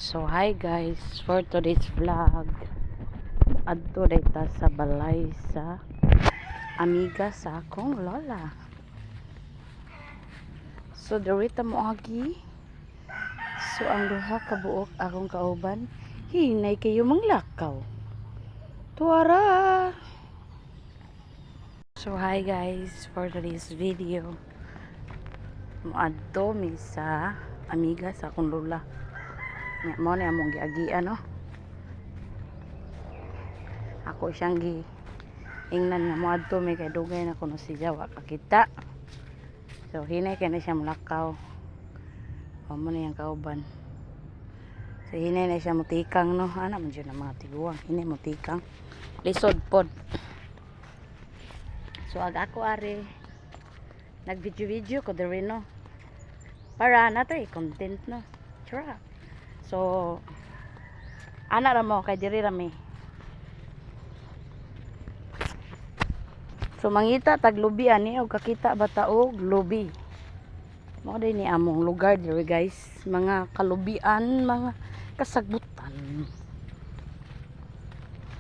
So hi guys, for today's vlog, adto dayta sa balay sa amiga sa akong lola. So darita mo agi. So ang duha ka buok akong kauban, hinay kayo manglakaw. Tuara. So hi guys, for today's video, moadto mi sa amiga sa akong lola. Mo na among giagian no. Ako siyang ingnan nga moadto may kay dugay na kuno si Jawa kakita. So hinay kay na siya mulakaw. Mo na yang kauban. So hinay na siya mutikang no. Ana man jud na mga tiguang. Hinay mutikang. Lisod pod. So ako are nag-video ko diri no. Para na to content no. Sure. So ana ra mo kay diri ra mi. So mangita tag lubi ani og kakita bata og lubi. Mao day ni among lugar diri guys, mga kalubian, mga kasagbutan.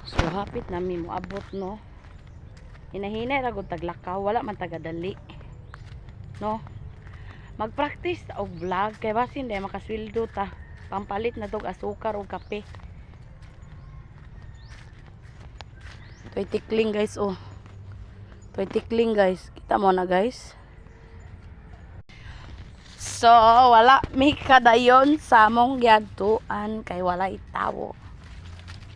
So hapit nami moabot no. Hinahinay ra gud taglakaw, wala man tagadali. No. Mag-practice ta og vlog kay basin day makasweldo ta. Pampalit na tog asukar o kape. Toy tikling guys oh. Toy tikling guys. Kita mo na guys. So wala mi kadayon sa among giadtuan kay wala itawo.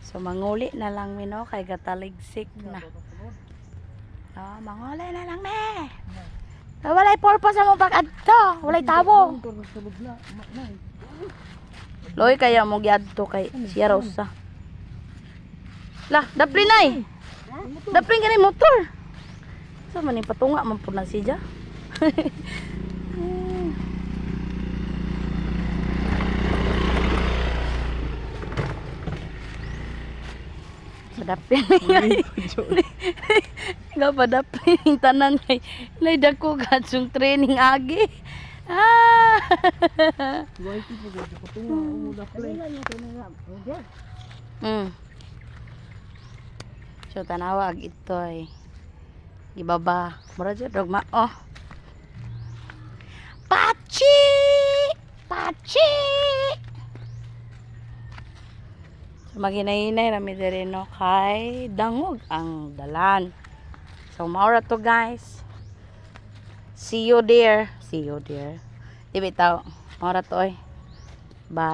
So manguli na lang mi no kay gataligsik na. No, manguli na lang me. So, walay purpose among pag-adto, walay tawo. Loy kaya mo giadto kay siya Rosa. Lah, daplin ay. Daplin kani motor. So man patunga man pud na siya. So daplin ay. Nga pa daplin tanan ay. Lay dako gadsong training agi. Ah. So tanawag ito ay ibaba. Mura dyan dogma. Oh. Pachi! Pachi! So maghinay-hinay rami diri no kay dangog ang dalan. So maura to guys. See you there. See you there. Di bitaw. Maura to oy. Bye.